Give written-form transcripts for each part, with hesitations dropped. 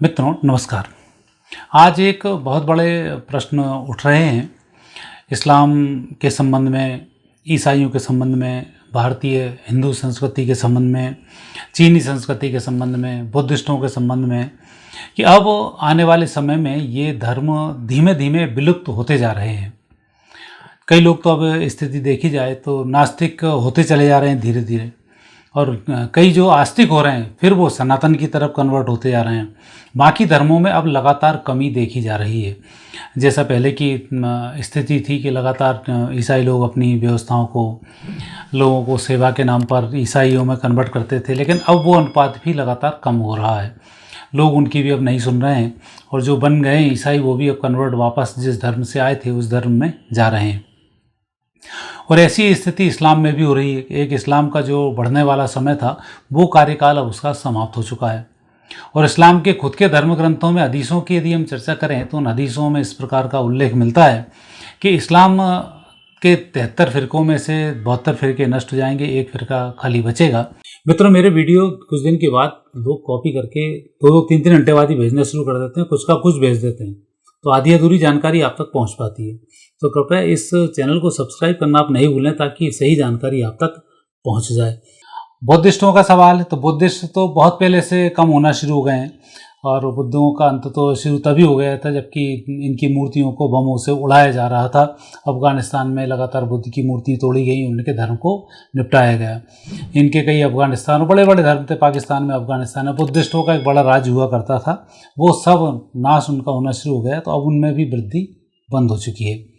मित्रों नमस्कार। आज एक बहुत बड़े प्रश्न उठ रहे हैं इस्लाम के संबंध में, ईसाइयों के संबंध में, भारतीय हिंदू संस्कृति के संबंध में, चीनी संस्कृति के संबंध में, बुद्धिस्टों के संबंध में कि अब आने वाले समय में ये धर्म धीमे धीमे विलुप्त होते जा रहे हैं। कई लोग तो अब स्थिति देखी जाए तो नास्तिक होते चले जा रहे हैं धीरे धीरे, और कई जो आस्तिक हो रहे हैं फिर वो सनातन की तरफ कन्वर्ट होते जा रहे हैं। बाकी धर्मों में अब लगातार कमी देखी जा रही है। जैसा पहले की स्थिति थी कि लगातार ईसाई लोग अपनी व्यवस्थाओं को, लोगों को सेवा के नाम पर ईसाइयों में कन्वर्ट करते थे, लेकिन अब वो अनुपात भी लगातार कम हो रहा है। लोग उनकी भी अब नहीं सुन रहे हैं, और जो बन गए ईसाई वो भी अब कन्वर्ट वापस जिस धर्म से आए थे उस धर्म में जा रहे हैं। और ऐसी स्थिति इस्लाम में भी हो रही है। एक इस्लाम का जो बढ़ने वाला समय था वो कार्यकाल अब उसका समाप्त हो चुका है। और इस्लाम के खुद के धर्म ग्रंथों में हदीसों की यदि हम चर्चा करें तो उन हदीसों में इस प्रकार का उल्लेख मिलता है कि इस्लाम के 73 फ़िरक़ों में से 72 फ़िरक़े नष्ट हो जाएंगे, एक फ़िरका खाली बचेगा। मित्रों, मेरे वीडियो कुछ दिन के बाद लोग कॉपी करके 2-3 घंटे बाद ही भेजना शुरू कर देते हैं, कुछ का कुछ भेज देते हैं, तो आधी अधूरी जानकारी आप तक पहुंच पाती है। तो कृपया इस चैनल को सब्सक्राइब करना आप नहीं भूलें ताकि सही जानकारी आप तक पहुंच जाए। बुद्धिस्टों का सवाल है, तो बुद्धिस्ट तो बहुत पहले से कम होना शुरू हो गए हैं, और बुद्धों का अंत तो शुरू तभी हो गया था जबकि इनकी मूर्तियों को बमों से उड़ाया जा रहा था। अफगानिस्तान में लगातार बुद्ध की मूर्ति तोड़ी गई, उनके धर्म को निपटाया गया। इनके कई अफगानिस्तान में बड़े बड़े धर्म थे, पाकिस्तान में, अफगानिस्तान में बुद्धिस्टों का एक बड़ा राज हुआ करता था, वो सब नाश उनका होना शुरू हो गया, तो अब उनमें भी वृद्धि बंद हो चुकी है।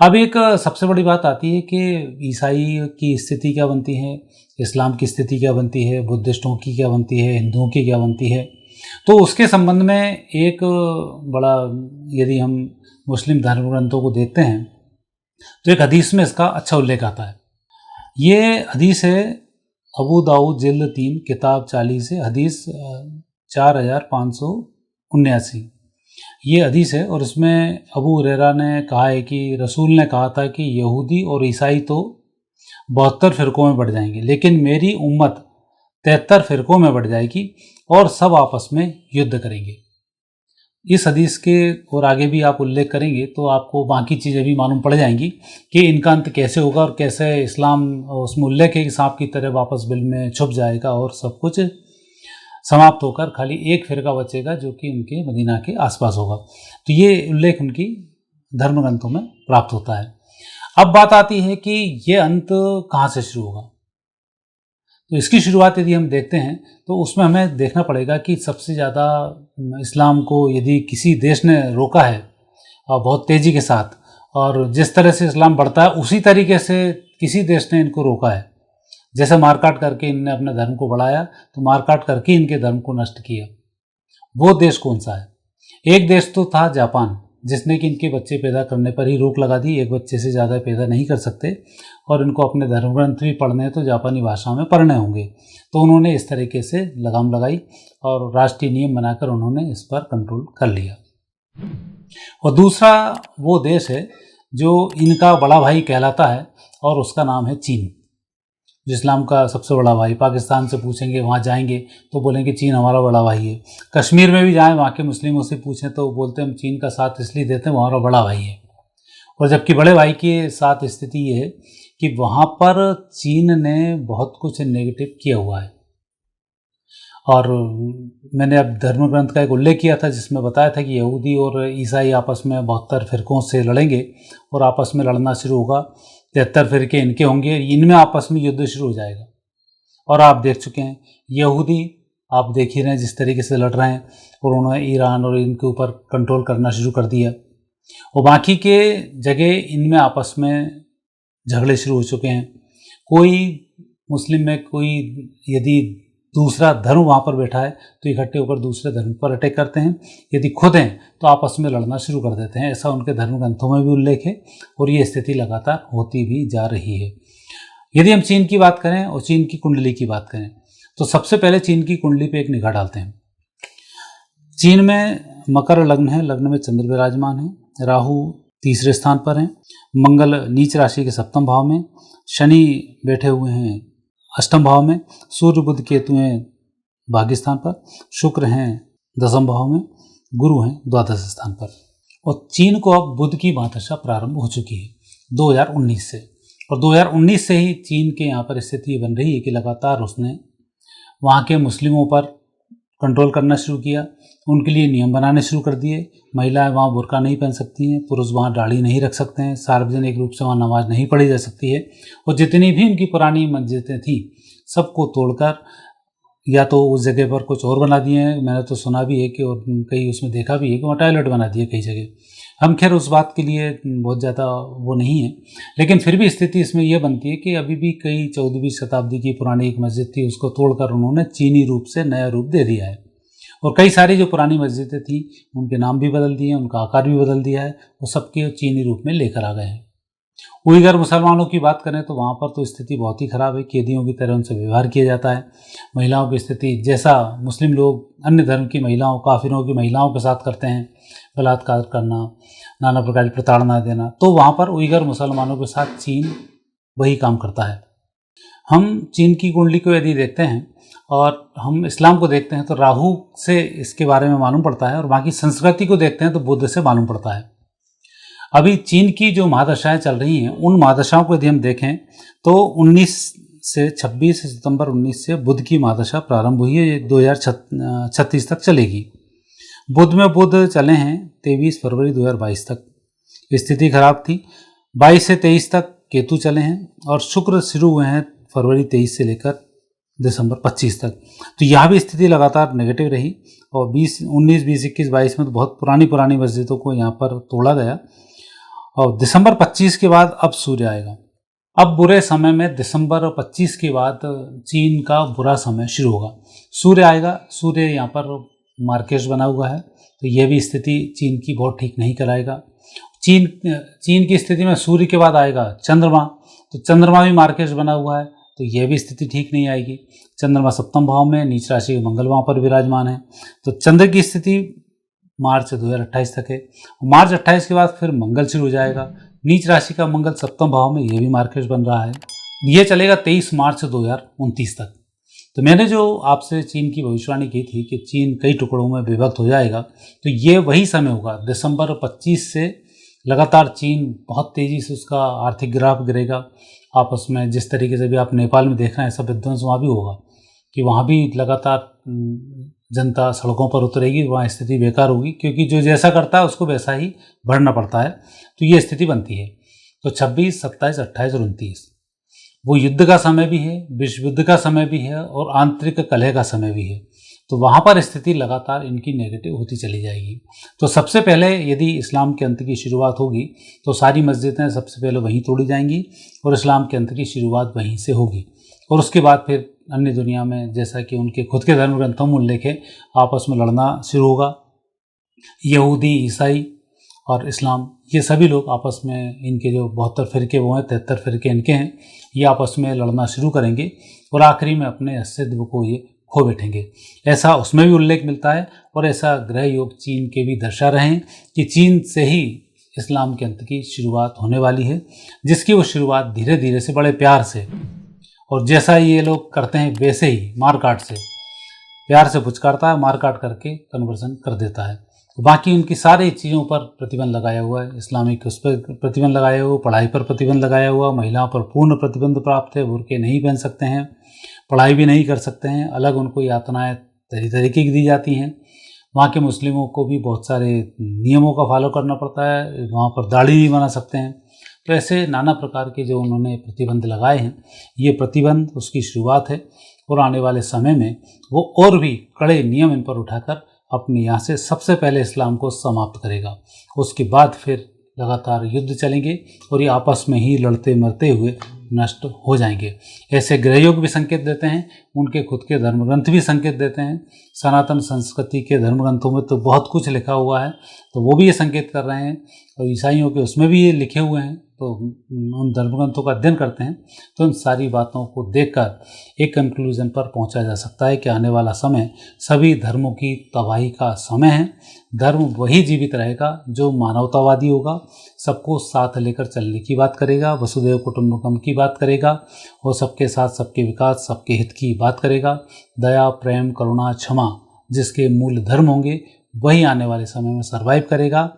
अब एक सबसे बड़ी बात आती है कि ईसाई की स्थिति क्या बनती है, इस्लाम की स्थिति क्या बनती है, बुद्धिस्टों की क्या बनती है, हिंदुओं की क्या बनती है। तो उसके संबंध में एक बड़ा, यदि हम मुस्लिम धर्म ग्रंथों को देखते हैं तो एक हदीस में इसका अच्छा उल्लेख आता है। ये हदीस है अबू दाऊद जिल्द 3 किताब 40 से हदीस 4579। ये हदीस है, और इसमें अबू हुरैरा ने कहा है कि रसूल ने कहा था कि यहूदी और ईसाई तो 72 फ़िरक़ों में बढ़ जाएंगे, लेकिन मेरी उम्मत 73 फ़िरक़ों में बढ़ जाएगी और सब आपस में युद्ध करेंगे। इस हदीस के और आगे भी आप उल्लेख करेंगे तो आपको बाकी चीज़ें भी मालूम पड़ जाएंगी कि इनका अंत कैसे होगा और कैसे इस्लाम उसमें उल्लेख है कि सांप की तरह वापस बिल में छुप जाएगा और सब कुछ समाप्त होकर खाली एक फ़िरका बचेगा जो कि उनके मदीना के आसपास होगा। तो ये उल्लेख उनकी धर्म ग्रंथों में प्राप्त होता है। अब बात आती है कि ये अंत कहाँ से शुरू होगा। तो इसकी शुरुआत यदि हम देखते हैं तो उसमें हमें देखना पड़ेगा कि सबसे ज़्यादा इस्लाम को यदि किसी देश ने रोका है और बहुत तेज़ी के साथ, और जिस तरह से इस्लाम बढ़ता है उसी तरीके से किसी देश ने इनको रोका है। जैसे मारकाट करके इनने अपने धर्म को बढ़ाया, तो मारकाट करके इनके धर्म को नष्ट किया। वो देश कौन सा है? एक देश तो था जापान, जिसने कि इनके बच्चे पैदा करने पर ही रोक लगा दी, एक बच्चे से ज़्यादा पैदा नहीं कर सकते, और इनको अपने धर्म ग्रंथ भी पढ़ने हैं तो जापानी भाषा में पढ़ने होंगे। तो उन्होंने इस तरीके से लगाम लगाई और राष्ट्रीय नियम बनाकर उन्होंने इस पर कंट्रोल कर लिया। और दूसरा वो देश है जो इनका बड़ा भाई कहलाता है, और उसका नाम है चीन, जो इस्लाम का सबसे बड़ा भाई। पाकिस्तान से पूछेंगे, वहाँ जाएंगे तो बोलेंगे चीन हमारा बड़ा भाई है। कश्मीर में भी जाएं, वहाँ के मुस्लिमों से पूछें तो बोलते हैं हम चीन का साथ इसलिए देते हैं, हमारा बड़ा भाई है। और जबकि बड़े भाई के साथ स्थिति ये है कि वहाँ पर चीन ने बहुत कुछ नेगेटिव किया हुआ है। और मैंने अब धर्म ग्रंथ का एक उल्लेख किया था जिसमें बताया था कि यहूदी और ईसाई आपस में 72 फ़िरक़ों से लड़ेंगे, और आपस में लड़ना शुरू होगा। 73 फ़िरक़े इनके होंगे, इनमें आपस में युद्ध शुरू हो जाएगा। और आप देख चुके हैं यहूदी, आप देख ही रहे हैं जिस तरीके से लड़ रहे हैं, और उन्होंने ईरान और इनके ऊपर कंट्रोल करना शुरू कर दिया, और बाकी के जगह इनमें आपस में झगड़े शुरू हो चुके हैं। कोई मुस्लिम में कोई यदि दूसरा धर्म वहाँ पर बैठा है तो इकट्ठे होकर दूसरे धर्म पर अटैक करते हैं, यदि खुद हैं तो आपस में लड़ना शुरू कर देते हैं। ऐसा उनके धर्म ग्रंथों में भी उल्लेख है, और ये स्थिति लगातार होती भी जा रही है। यदि हम चीन की बात करें और चीन की कुंडली की बात करें तो सबसे पहले चीन की कुंडली पे एक निगाह डालते हैं। चीन में मकर लग्न है, लग्न में चंद्र विराजमान है, राहु तीसरे स्थान पर है, मंगल नीच राशि के 7वें भाव में, शनि बैठे हुए हैं 8वें भाव में, सूर्य बुध केतु हैं भाग्य स्थान पर, शुक्र हैं 10वें भाव में, गुरु हैं द्वादश स्थान पर। और चीन को अब बुध की महादशा प्रारंभ हो चुकी है 2019 से, और 2019 से ही चीन के यहाँ पर स्थिति बन रही है कि लगातार उसने वहाँ के मुस्लिमों पर कंट्रोल करना शुरू किया, उनके लिए नियम बनाने शुरू कर दिए। महिलाएं वहाँ बुर्का नहीं पहन सकती हैं, पुरुष वहाँ दाढ़ी नहीं रख सकते हैं, सार्वजनिक रूप से वहाँ नमाज नहीं पढ़ी जा सकती है। और जितनी भी उनकी पुरानी मस्जिदें थी सबको तोड़कर या तो उस जगह पर कुछ और बना दिए हैं। मैंने तो सुना भी है कि, और कई उसमें देखा भी है कि वहाँ टॉयलेट बना दिए कई जगह। हम खैर उस बात के लिए बहुत ज़्यादा वो नहीं है, लेकिन फिर भी स्थिति इसमें यह बनती है कि अभी भी कई 14वीं शताब्दी की पुरानी एक मस्जिद थी, उसको तोड़कर उन्होंने चीनी रूप से नया रूप दे दिया है। और कई सारी जो पुरानी मस्जिदें थी उनके नाम भी बदल दिए, उनका आकार भी बदल दिया है, वो सबके चीनी रूप में लेकर आ गए हैं। उइगर मुसलमानों की बात करें तो वहाँ पर तो स्थिति बहुत ही ख़राब है, कैदियों की तरह उनसे व्यवहार किया जाता है। महिलाओं की स्थिति जैसा मुस्लिम लोग अन्य धर्म की महिलाओं, काफिरों की महिलाओं के साथ करते हैं, बलात्कार करना, नाना प्रकार की प्रताड़ना देना, तो वहाँ पर उइगर मुसलमानों के साथ चीन वही काम करता है। हम चीन की कुंडली को यदि देखते हैं और हम इस्लाम को देखते हैं तो राहु से इसके बारे में मालूम पड़ता है, और बाकी संस्कृति को देखते हैं तो बुद्ध से मालूम पड़ता है। अभी चीन की जो महादशाएं चल रही हैं उन महादशाओं को यदि हम देखें तो 19 से 26 सितंबर 19 से बुध की महादशा प्रारंभ हुई है, ये 2036 तक चलेगी। बुध में बुध चले हैं 23 फरवरी 2022 तक, स्थिति खराब थी। 22 से 23 तक केतु चले हैं, और शुक्र शुरू हुए हैं फरवरी 23 से लेकर दिसंबर 25 तक। तो यहाँ भी स्थिति लगातार नेगेटिव रही, और 19, 20, 21, 22 में तो बहुत पुरानी मस्जिदों को यहाँ पर तोड़ा गया। और दिसंबर 25 के बाद अब सूर्य आएगा। अब बुरे समय में दिसंबर 25 के बाद चीन का बुरा समय शुरू होगा। सूर्य आएगा, सूर्य यहाँ पर मार्केश बना हुआ है, तो यह भी स्थिति चीन की बहुत ठीक नहीं कराएगा। चीन की स्थिति में सूर्य के बाद आएगा चंद्रमा, तो चंद्रमा भी मार्केश बना हुआ है, तो यह भी स्थिति ठीक नहीं आएगी। चंद्रमा सप्तम भाव में, नीच राशि के मंगल वहाँ पर विराजमान है, तो चंद्र की स्थिति मार्च 2028 तक है। मार्च 28 के बाद फिर मंगल शुरू हो जाएगा, नीच राशि का मंगल सप्तम भाव में, ये भी मार्केश बन रहा है। ये चलेगा 23 मार्च 2029 तक। तो मैंने जो आपसे चीन की भविष्यवाणी की थी कि चीन कई टुकड़ों में विभक्त हो जाएगा, तो ये वही समय होगा। दिसंबर 25 से लगातार चीन बहुत तेज़ी से उसका आर्थिक ग्राफ गिरेगा। आपस में जिस तरीके से भी आप नेपाल में देख रहे हैं, सब विध्वंस वहाँ भी होगा, कि वहाँ भी लगातार जनता सड़कों पर उतरेगी, वहाँ स्थिति बेकार होगी, क्योंकि जो जैसा करता है उसको वैसा ही भरना पड़ता है। तो ये स्थिति बनती है। तो 26, 27, 28 और 29 वो युद्ध का समय भी है, विश्व युद्ध का समय भी है, और आंतरिक कलह का समय भी है। तो वहाँ पर स्थिति लगातार इनकी नेगेटिव होती चली जाएगी। तो सबसे पहले यदि इस्लाम के अंत की शुरुआत होगी तो सारी मस्जिदें सबसे पहले वहीं तोड़ी जाएंगी, और इस्लाम के अंत की शुरुआत वहीं से होगी। और उसके बाद फिर अन्य दुनिया में, जैसा कि उनके खुद के धर्म ग्रंथों में उल्लेख है, आपस में लड़ना शुरू होगा। यहूदी, ईसाई और इस्लाम, ये सभी लोग आपस में, इनके जो 72 फिरके वो हैं, 73 फिरके इनके हैं, ये आपस में लड़ना शुरू करेंगे, और आखिरी में अपने अस्तित्व को ये खो बैठेंगे। ऐसा उसमें भी उल्लेख मिलता है, और ऐसा ग्रह योग चीन के भी दर्शा रहे हैं कि चीन से ही इस्लाम के अंत की शुरुआत होने वाली है, जिसकी वो शुरुआत धीरे धीरे से, बड़े प्यार से, और जैसा ये लोग करते हैं वैसे ही मार काट से, प्यार से पुचकारता है, मार काट करके कन्वर्सन कर देता है। तो बाकी उनकी सारी चीज़ों पर प्रतिबंध लगाया हुआ है। इस्लामिक उस पर प्रतिबंध लगाया हुआ, पढ़ाई पर प्रतिबंध लगाया हुआ, महिलाओं पर पूर्ण प्रतिबंध प्राप्त है, बुर्के नहीं पहन सकते हैं, पढ़ाई भी नहीं कर सकते हैं, अलग उनको यातनाएं तरीके की दी जाती हैं। वहाँ के मुस्लिमों को भी बहुत सारे नियमों का फॉलो करना पड़ता है, वहाँ पर दाढ़ी नहीं बना सकते हैं। तो ऐसे नाना प्रकार के जो उन्होंने प्रतिबंध लगाए हैं, ये प्रतिबंध उसकी शुरुआत है, और आने वाले समय में वो और भी कड़े नियम इन पर उठाकर अपने यहाँ से सबसे पहले इस्लाम को समाप्त करेगा। उसके बाद फिर लगातार युद्ध चलेंगे, और ये आपस में ही लड़ते मरते हुए नष्ट हो जाएंगे। ऐसे ग्रहयोग भी संकेत देते हैं, उनके खुद के धर्मग्रंथ भी संकेत देते हैं। सनातन संस्कृति के धर्मग्रंथों में तो बहुत कुछ लिखा हुआ है, तो वो भी ये संकेत कर रहे हैं, और ईसाइयों के उसमें भी ये लिखे हुए हैं। तो उन धर्मग्रंथों का अध्ययन करते हैं तो उन सारी बातों को देखकर एक कंक्लूजन पर पहुंचा जा सकता है कि आने वाला समय सभी धर्मों की तबाही का समय है। धर्म वही जीवित रहेगा जो मानवतावादी होगा, सबको साथ लेकर चलने की बात करेगा, वसुधैव कुटुंबकम की बात करेगा, और सबके साथ सबके विकास, सबके हित की बात करेगा। दया, प्रेम, करुणा, क्षमा, जिसके मूल धर्म होंगे वही आने वाले समय में सर्वाइव करेगा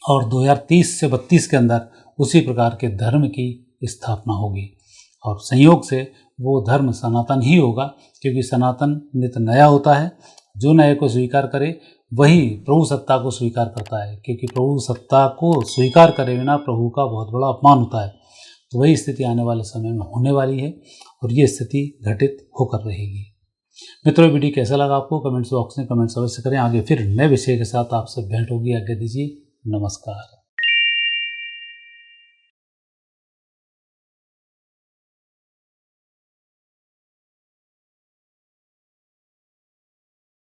और 2030 से 32 के अंदर उसी प्रकार के धर्म की स्थापना होगी। और संयोग से वो धर्म सनातन ही होगा, क्योंकि सनातन नित्य नया होता है। जो नए को स्वीकार करे वही प्रभु सत्ता को स्वीकार करता है, क्योंकि प्रभु सत्ता को स्वीकार करे बिना प्रभु का बहुत बड़ा अपमान होता है। तो वही स्थिति आने वाले समय में होने वाली है और ये स्थिति घटित होकर रहेगी। मित्रों, वीडियो कैसा लगा आपको कमेंट्स बॉक्स में कमेंट्स अवश्य करें। आगे फिर नए विषय के साथ आपसे भेंट होगी। आज्ञा दीजिए, नमस्कार।